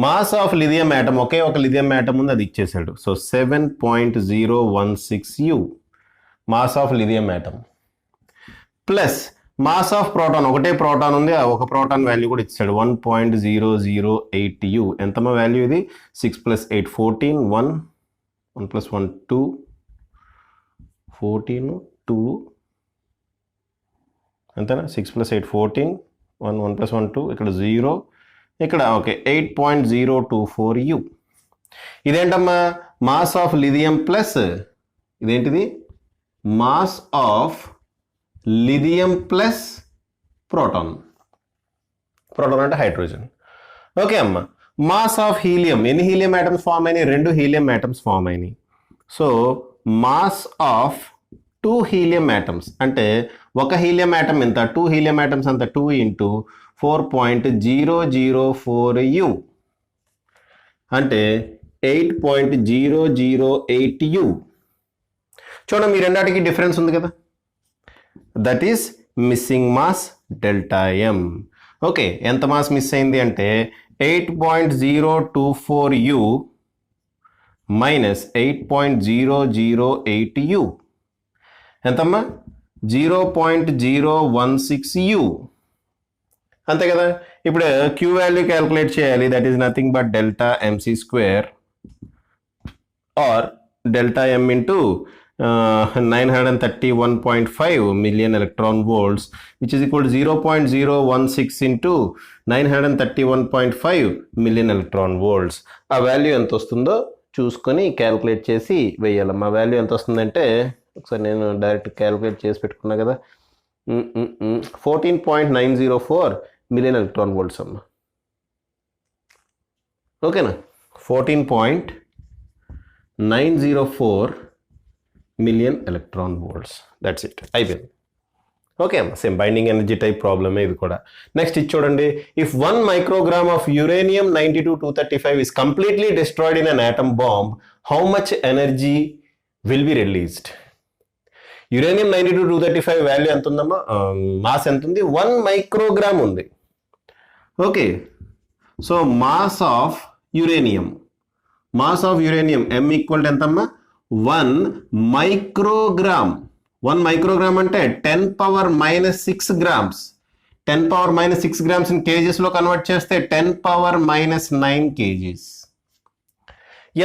మాస్ ఆఫ్ లిథియం ఆటమ్, ఒకే ఒక లిథియం ఆటమ్ ఉంది, అది ఇచ్చేసాడు. So 7.016 U mass of lithium atom plus mass of proton, ఒకటే ప్రోటాన్ ఉంది, ఒక ప్రోటాన్ వాల్యూ కూడా ఇచ్చాడు 1.008 U. ఎంతమ్మా వాల్యూ ఇది? 6 + 8 14, 1 + 1 2 14 2 అంతేనా? 6 + 8 14, 1 + 1 2, ఇక్కడ 0, ఇక్కడ ఓకే 8.024 U. ఇదేంటమ్మా, మాస్ ఆఫ్ లిథియం ప్లస్ ఇదేంటిది, mass of lithium plus proton. Proton అంటే హైడ్రోజన్. ఓకే అమ్మ, మాస్ ఆఫ్ హీలియం, ఎన్ని హీలియం ఆటమ్స్ ఫామ్ అయినాయి? 2 హీలియం ఆటమ్స్ ఫామ్ అయినాయి. So mass of 2 helium atoms అంటే ఒక హీలియం ఆటమ్ ఎంత? 2 హీలియం ఆటమ్స్ అంత 2 × 4.004 U అంటే 8.008 U. చూడండి, మీ రెండాటికి డిఫరెన్స్ ఉంది కదా, that is missing mass delta M. Okay, ఎంత మాస్ మిస్ అయింది అంటే 8.024 U - 8.008 U ఎంతమ్మా? 0.016 U, అంతే కదా. ఇప్పుడు క్యూ వాల్యూ క్యాల్కులేట్ చేయాలి, that is nothing but delta MC² or delta M into 931.5 million electron volts, which is equal 0.016 into 931.5 million electron volts. ఆ వాల్యూ ఎంత వస్తుందో చూసుకొని క్యాల్కులేట్ చేసి వేయాలమ్మా. వాల్యూ ఎంత వస్తుందంటే ఒకసారి నేను డైరెక్ట్ క్యాల్కులేట్ చేసి పెట్టుకున్నా కదా, 14.904 మిలియన్ ఎలక్ట్రాన్ వోల్ట్స్ అమ్మా. ఓకేనా, 14.904 million electron volts, that's it, అయిపోయింది. ఓకే అమ్మా, సేమ్ బైండింగ్ ఎనర్జీ టైప్ ప్రాబ్లమే ఇది కూడా. నెక్స్ట్ ఇది చూడండి, if 1 microgram of uranium 92-235 is completely destroyed in an atom bomb, how much energy will be released? Uranium 92-235 value ఎంత ఉందమ్మా, మాస్ ఎంత ఉంది? 1 మైక్రోగ్రామ్ ఉంది. Okay, so mass of uranium M equal ఎంతమ్మా? 1 మైక్రోగ్రామ్. 1 మైక్రోగ్రామ్ అంటే 10⁻⁻6 గ్రామ్స్. 10⁻⁻6 గ్రామ్స్ ఇన్ కేజెస్లో కన్వర్ట్ చేస్తే 10⁻⁹ కేజీస్.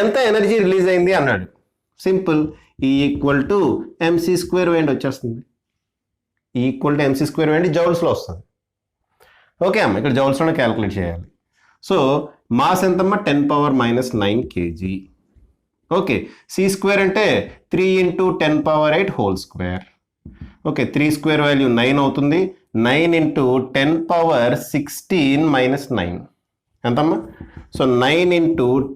ఎంత ఎనర్జీ రిలీజ్ అయింది అన్నాడు. Simple, E equal to MC² వేయండి, వచ్చేస్తుంది. E ఈక్వల్ టు MC² వేయండి, జౌల్స్లో వస్తుంది. ఓకే అమ్మ, ఇక్కడ జౌల్స్లోనే క్యాల్కులేట్ చేయాలి. సో మాస్ ఎంతమ్మా? 10⁻⁹ కేజీ. ఓకే, C² అంటే 3 × 10⁸ హోల్ స్క్వేర్. ఓకే, 3² వాల్యూ 9 అవుతుంది. 9 × 10⁻16 - 9 ఎంతమ్మా? సో 9 ×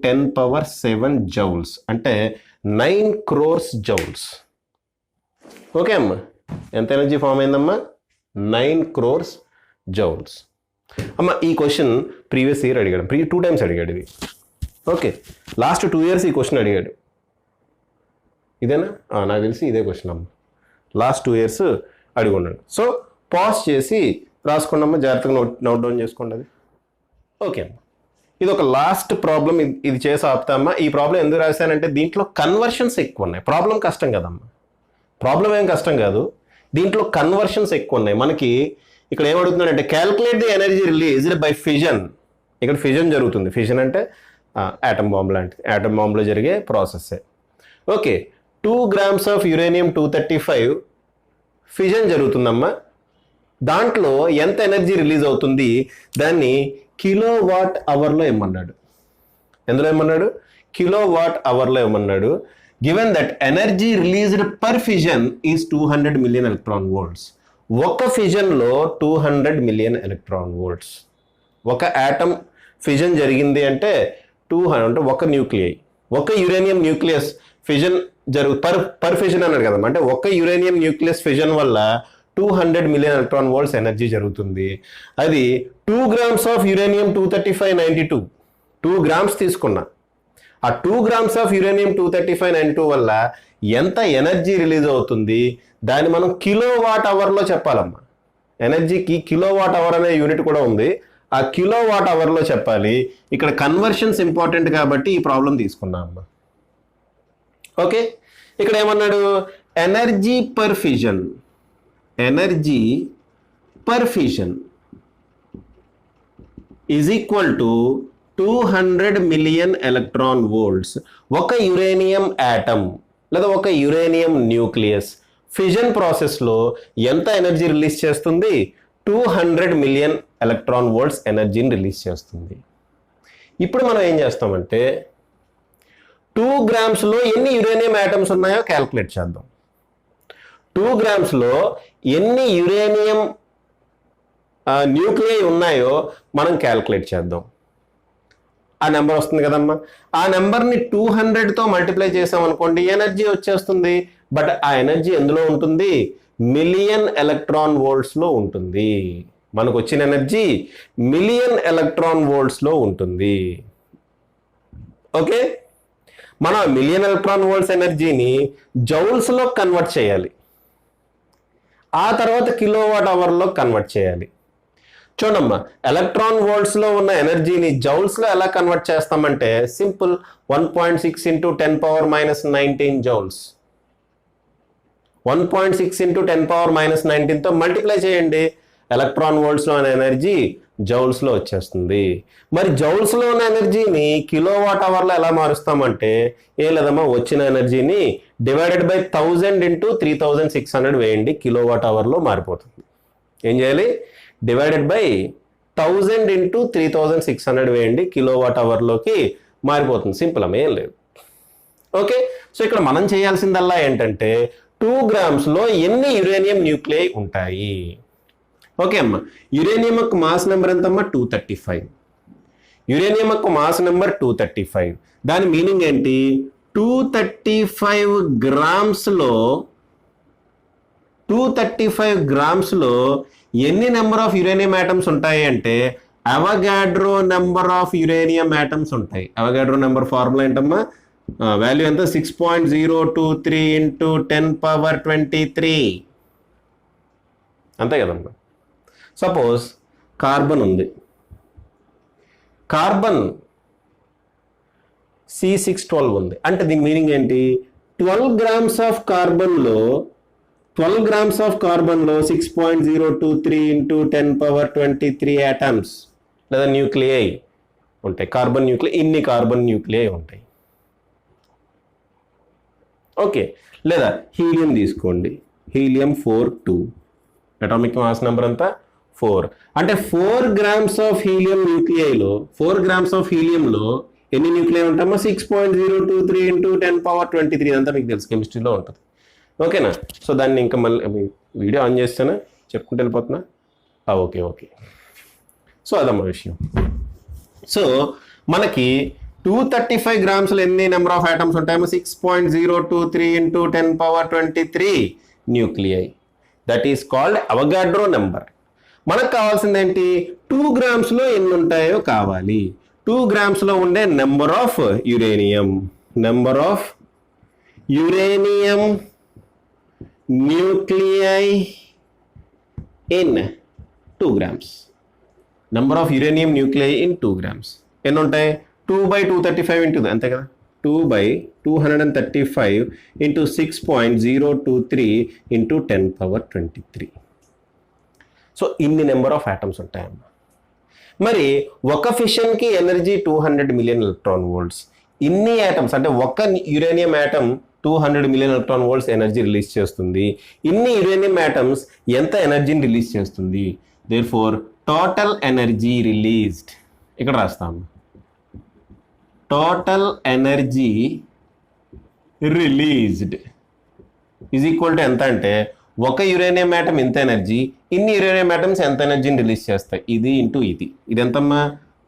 10⁷ జౌల్స్ అంటే 9 crores జౌల్స్. ఓకే అమ్మా, ఎంత ఎనర్జీ ఫామ్ అయిందమ్మా? 9 crores జౌల్స్. అమ్మ, ఈ క్వశ్చన్ ప్రీవియస్ ఇయర్ అడిగాడు, 2 times అడిగాడు ఇది. ఓకే, లాస్ట్ 2 years ఈ క్వశ్చన్ అడిగాడు. ఇదేనా? నాకు తెలిసి ఇదే క్వశ్చన్ అమ్మ, లాస్ట్ 2 years అడిగి ఉన్నాడు. సో పాజ్ చేసి రాసుకోండి అమ్మ, జాగ్రత్తగా నోట్ డౌన్ చేసుకోండి అది. ఓకే అమ్మ, ఇది ఒక లాస్ట్ ప్రాబ్లం, ఇది చేసి ఆపుతామ్మా. ఈ ప్రాబ్లం ఎందుకు రాశానంటే దీంట్లో కన్వర్షన్స్ ఎక్కువ ఉన్నాయి. ప్రాబ్లం కష్టం కదమ్మా, ప్రాబ్లం ఏం కష్టం కాదు, దీంట్లో కన్వర్షన్స్ ఎక్కువ ఉన్నాయి. మనకి ఇక్కడ ఏమడుగుతున్నాడంటే calculate the energy released by fission. ఇక్కడ ఫిజన్ జరుగుతుంది. ఫిజన్ అంటే ఆటమ్ బాంబ్ లాంటిది, ఆటమ్ బాంబ్లో జరిగే ప్రాసెస్సే. Okay, 2 grams of uranium 235 fission జరుగుతుందమ్మా. దాంట్లో ఎంత ఎనర్జీ రిలీజ్ అవుతుంది, దాన్ని కిలోవాట్ అవర్లో ఇమ్మన్నాడు. ఎందులో ఇమ్మన్నాడు? కిలోవాట్ అవర్లో ఇమ్మన్నాడు. Given that energy released per fission is 200 million electron volts. ఒక ఫిజన్లో 200 మిలియన్ ఎలక్ట్రాన్ వోల్ట్స్. ఒక యాటమ్ ఫిజన్ జరిగింది అంటే 200 అంటే ఒక న్యూక్లియై, ఒక uranium nucleus fission per fission అన్నాడు కదమ్మా, అంటే ఒక యురేనియం న్యూక్లియస్ ఫిజన్ వల్ల 200 మిలియన్ ఎలక్ట్రాన్ వోల్ట్స్ ఎనర్జీ జరుగుతుంది. అది 2 grams ఆఫ్ యురేనియం 23592, 2 grams తీసుకున్నా. ఆ 2 grams ఆఫ్ యురేనియం 23592 వల్ల ఎంత ఎనర్జీ రిలీజ్ అవుతుంది దాన్ని మనం కిలోవాట్ అవర్లో చెప్పాలమ్మా. ఎనర్జీకి కిలోవాట్ అవర్ అనే యూనిట్ కూడా ఉంది, ఆ కిలోవాట్ అవర్లో చెప్పాలి. ఇక్కడ కన్వర్షన్స్ ఇంపార్టెంట్ కాబట్టి ఈ ప్రాబ్లం తీసుకున్నా అమ్మా. ఓకే, ఇక్కడ ఏమన్నాడు, energy per fission, energy per fission is equal to 200 million electron volts. ఒక యురేనియం యాటమ్ లేదా ఒక యురేనియం న్యూక్లియస్ ఫిజన్ ప్రాసెస్లో ఎంత ఎనర్జీ రిలీజ్ చేస్తుంది? 200 మిలియన్ ఎలక్ట్రాన్ వోల్ట్స్ ఎనర్జీని రిలీజ్ చేస్తుంది. ఇప్పుడు మనం ఏం చేస్తామంటే 2 గ్రామ్స్లో ఎన్ని యురేనియం యాటమ్స్ ఉన్నాయో క్యాల్కులేట్ చేద్దాం. 2 గ్రామ్స్లో ఎన్ని యురేనియం న్యూక్లియై ఉన్నాయో మనం క్యాల్కులేట్ చేద్దాం. ఆ నెంబర్ వస్తుంది కదమ్మా, ఆ నెంబర్ని 200తో మల్టిప్లై చేసాం అనుకోండి, ఎనర్జీ వచ్చేస్తుంది. బట్ ఆ ఎనర్జీ ఎందులో ఉంటుంది? మిలియన్ ఎలక్ట్రాన్ వోల్ట్స్లో ఉంటుంది. మనకు వచ్చిన ఎనర్జీ మిలియన్ ఎలక్ట్రాన్ వోల్ట్స్లో ఉంటుంది. ఓకే, మనం మిలియన్ ఎలక్ట్రాన్ వోల్ట్స్ ఎనర్జీని జౌల్స్లో కన్వర్ట్ చేయాలి, ఆ తర్వాత కిలోవాట్ అవర్లో కన్వర్ట్ చేయాలి. చూడమ్మా, ఎలక్ట్రాన్ వోల్ట్స్లో ఉన్న ఎనర్జీని జౌల్స్లో ఎలా కన్వర్ట్ చేస్తామంటే సింపుల్, 1.6 × 10⁻−19 జౌల్స్. 1.6 × 10⁻−19తో మల్టిప్లై చేయండి, ఎలక్ట్రాన్ వోల్ట్స్లో ఉన్న ఎనర్జీ జౌల్స్లో వచ్చేస్తుంది. మరి జౌల్స్లో ఉన్న ఎనర్జీని కిలోవాట్ అవర్లో ఎలా మారుస్తామంటే ఏం లేదమ్మా, వచ్చిన ఎనర్జీని డివైడెడ్ బై 1000 × 3600 వేయండి, కిలోవాట్ అవర్లో మారిపోతుంది. ఏం చేయాలి? డివైడెడ్ బై 1000 × 3600 వేయండి, కిలోవాట్ అవర్లోకి మారిపోతుంది. సింపుల్ అమ్మ, ఏం లేదు. ఓకే, సో ఇక్కడ మనం చేయాల్సిందల్లా ఏంటంటే 2 గ్రామ్స్లో ఎన్ని యురేనియం న్యూక్లియై ఉంటాయి. ఓకే అమ్మ, యురేనియం యొక్క మాస్ నెంబర్ ఎంతమ్మా? 235. యురేనియం యొక్క మాస్ నెంబర్ 235. దాని మీనింగ్ ఏంటి? 235 గ్రామ్స్లో ఎన్ని నెంబర్ ఆఫ్ యురేనియం యాటమ్స్ ఉంటాయి అంటే Avogadro number of uranium atoms ఉంటాయి. అవగాడ్రో నెంబర్ ఫార్ములా ఏంటమ్మా? వాల్యూ ఎంత? 6.023 × 10⁻23. అంతే కదమ్మా. సపోజ్ కార్బన్ ఉంది, కార్బన్ C612 ఉంది, అంటే దీని మీనింగ్ ఏంటి? 12 గ్రామ్స్ ఆఫ్ కార్బన్లో 6.023 × 10⁻23 యాటమ్స్ లేదా న్యూక్లియై ఉంటాయి. కార్బన్ న్యూక్లియై, ఇన్ని కార్బన్ న్యూక్లియై ఉంటాయి. ఓకే, లేదా హీలియం తీసుకోండి, హీలియం 4 అటామిక్ మాస్ నెంబర్ అంతా 4. అంటే 4 గ్రామ్స్ ఆఫ్ హీలియం న్యూక్లియైలో 4 గ్రామ్స్ ఆఫ్ హీలియంలో ఎన్ని న్యూక్లియై ఉంటామో 6.023 × 10⁻23. అంతా మీకు తెలుసు, కెమిస్ట్రీలో ఉంటుంది. ఓకేనా? సో దాన్ని ఇంకా మళ్ళీ వీడియో ఆన్ చేస్తేనే చెప్పుకుంటూ వెళ్ళిపోతున్నా. ఓకే, సో అదమ్మా విషయం. సో మనకి 235 గ్రామ్స్లో ఎన్ని నెంబర్ ఆఫ్ ఆటమ్స్ ఉంటాయేమో 6.023 × 10⁻23 nuclei. That is called Avogadro number. మనకు కావాల్సింది ఏంటి? 2 గ్రామ్స్లో ఎన్ని ఉంటాయో కావాలి. 2 గ్రామ్స్లో ఉండే number of uranium nuclei in 2 grams. Number of uranium nuclei in 2 grams ఎన్ని ఉంటాయి? 2/235 ఉంటుంది, అంతే కదా. 2/235 × 6.023 × 10⁻23. సో ఇన్ని నెంబర్ ఆఫ్ ఆటమ్స్ ఉంటాయమ్మా. మరి ఒక ఫిషన్కి ఎనర్జీ 200 మిలియన్ ఎలక్ట్రాన్ వోల్ట్స్. ఇన్ని యాటమ్స్ అంటే ఒక uranium atom 200 million electron volts energy release చేస్తుంది. ఇన్ని యురేనియం యాటమ్స్ ఎంత ఎనర్జీని రిలీజ్ చేస్తుంది? దేర్ఫోర్ టోటల్ ఎనర్జీ రిలీజ్డ్, ఇక్కడ రాస్తాము, total energy released is equal to ఎంత అంటే ఒక యురేనియం ఆటం ఇంత ఎనర్జీ, ఇన్ని యురేనియం ఆటమ్స్ ఎంత ఎనర్జీని రిలీజ్ చేస్తాయి, ఇది ఇంటూ ఇది. ఇది ఎంతమ్మా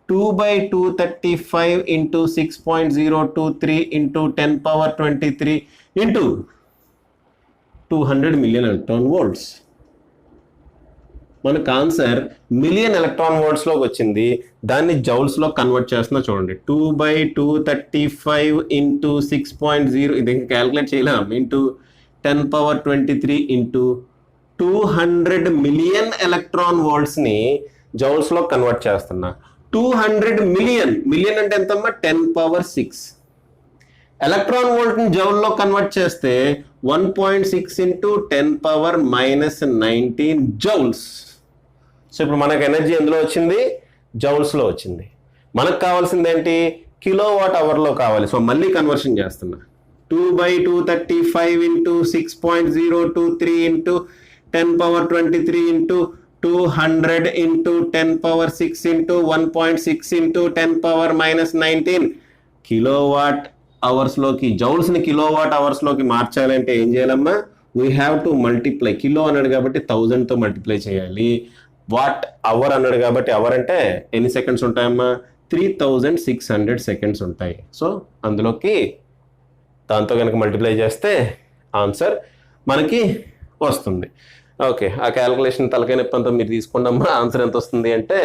2/235 into 6.023 into 10^23 into 200 million electron volts. మనకు ఆన్సర్ మిలియన్ ఎలక్ట్రాన్ వోల్ట్స్లోకి వచ్చింది. దాన్ని జౌల్స్లో కన్వర్ట్ చేస్తున్నా చూడండి. 2/235 ఇంటూ 6.0, ఇది ఇంకా క్యాలిక్యులేట్ చేయలేం, ఇంటూ 10^23 ఇంటూ 200 మిలియన్ ఎలక్ట్రాన్ వోల్ట్స్ని జౌల్స్లో కన్వర్ట్ చేస్తున్నా. 200 మిలియన్, మిలియన్ అంటే ఎంతమ్మా 10^6. ఎలక్ట్రాన్ వోల్ట్ని జౌల్లో కన్వర్ట్ చేస్తే 1.6 ఇంటూ 10⁻⁻19 జౌల్స్. సో ఇప్పుడు మనకు ఎనర్జీ ఎందులో వచ్చింది, జౌల్స్లో వచ్చింది. మనకు కావాల్సింది ఏంటి, కిలో వాట్ అవర్లో కావాలి. సో మళ్ళీ కన్వర్షన్ చేస్తున్నా. 2/235 into 6.023 into 10^23 into 200 into 10^6 into 1.6 into 10⁻⁻19 kilowatt అవర్స్లోకి, జౌల్స్ని కిలోవాట్ అవర్స్లోకి మార్చాలంటే ఏం చేయాలమ్మా, we have to multiply. Kilo అన్నాడు కాబట్టి 1000తో మల్టిప్లై చేయాలి. వాట్ అవర్ అన్నాడు కాబట్టి అవర్ అంటే ఎన్ని సెకండ్స్ ఉంటాయమ్మా, 3600 సెకండ్స్ ఉంటాయి. సో అందులోకి దాంతో కనుక మల్టిప్లై చేస్తే ఆన్సర్ మనకి వస్తుంది. ఓకే, ఆ క్యాలిక్యులేషన్ తలకాయ నొప్పి అంతా మీరు తీసుకోండి అమ్మా. ఆన్సర్ ఎంత వస్తుంది అంటే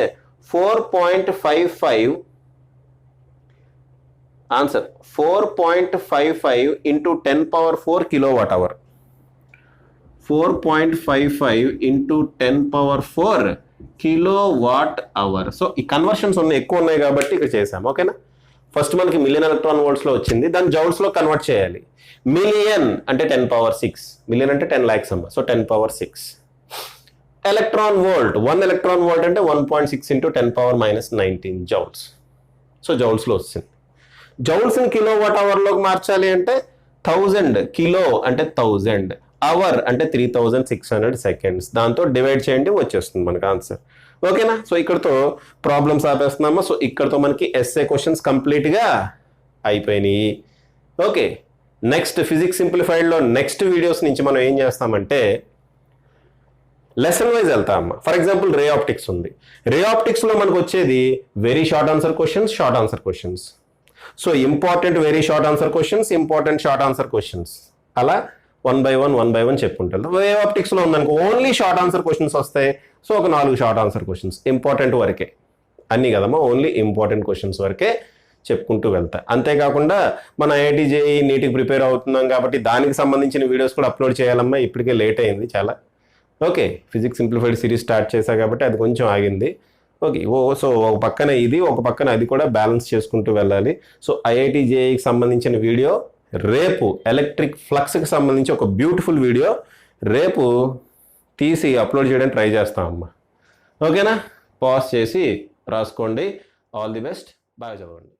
4.55, answer 4.55 into 10⁻4 kilowatt hour. 4.55 into 10⁻4 kilowatt hour. So ఈ కన్వర్షన్స్ ఎక్కువ ఉన్నాయి కాబట్టి ఇక్కడ చేసాము. ఓకేనా, ఫస్ట్ మనకి మిలియన్ ఎలక్ట్రాన్ వోల్ట్స్లో వచ్చింది, దాన్ని జౌల్స్లో కన్వర్ట్ చేయాలి. మిలియన్ అంటే 10⁻6, మిలియన్ అంటే 10 lakhs అమ్మ. So 10⁻6 electron volt, 1 electron volt అంటే 1.6 ఇంటూ 10⁻⁻19 జౌల్స్. సో జౌల్స్లో వచ్చింది. జౌల్స్ని కిలో వాట్ అవర్లోకి మార్చాలి అంటే 1000, కిలో అంటే 1000, అవర్ అంటే 3600 సెకండ్స్. దాంతో డివైడ్ చేయండి, వచ్చేస్తుంది మనకు ఆన్సర్. ఓకేనా, సో ఇక్కడతో ప్రాబ్లమ్స్ ఆపేస్తున్నామా. సో ఇక్కడతో మనకి ఎస్ఏ క్వశ్చన్స్ కంప్లీట్గా అయిపోయినాయి. ఓకే, నెక్స్ట్ ఫిజిక్స్ సింప్లిఫైడ్లో నెక్స్ట్ వీడియోస్ నుంచి మనం ఏం చేస్తామంటే లెసన్ వైజ్ వెళ్తామమ్మా. ఫర్ ఎగ్జాంపుల్ రే ఆప్టిక్స్ ఉంది. రే ఆప్టిక్స్లో మనకు వచ్చేది very short answer questions, short answer questions. So important very short answer questions, important short answer questions, అలా 1 by 1 చెప్పుకుంటారు. రే ఆప్టిక్స్లో ఉందనుకో ఓన్లీ షార్ట్ ఆన్సర్ క్వశ్చన్స్ వస్తాయి. సో ఒక 4 షార్ట్ ఆన్సర్ క్వశ్చన్స్, ఇంపార్టెంట్ వరకే అన్నీ కదమ్మా, ఓన్లీ ఇంపార్టెంట్ క్వశ్చన్స్ వరకే చెప్పుకుంటూ వెళ్తా. అంతేకాకుండా మన ఐఐటి జేఈ నీట్కి ప్రిపేర్ అవుతున్నాం కాబట్టి దానికి సంబంధించిన వీడియోస్ కూడా అప్లోడ్ చేయాలమ్మా. ఇప్పటికే లేట్ అయింది చాలా. Okay, physics simplified series start చేశా కాబట్టి అది కొంచెం ఆగింది. ఓకే, సో ఒక పక్కన ఇది, ఒక పక్కన అది కూడా బ్యాలెన్స్ చేసుకుంటూ వెళ్ళాలి. సో ఐఐటి జేఈకి సంబంధించిన వీడియో రేపు, ఎలక్ట్రిక్ ఫ్లక్స్కి సంబంధించి ఒక బ్యూటిఫుల్ వీడియో రేపు తీసి అప్లోడ్ చేయడానికి ట్రై చేస్తామమ్మా. ఓకేనా, పాజ్ చేసి రాసుకోండి. ఆల్ ది బెస్ట్, బాగా చదవండి.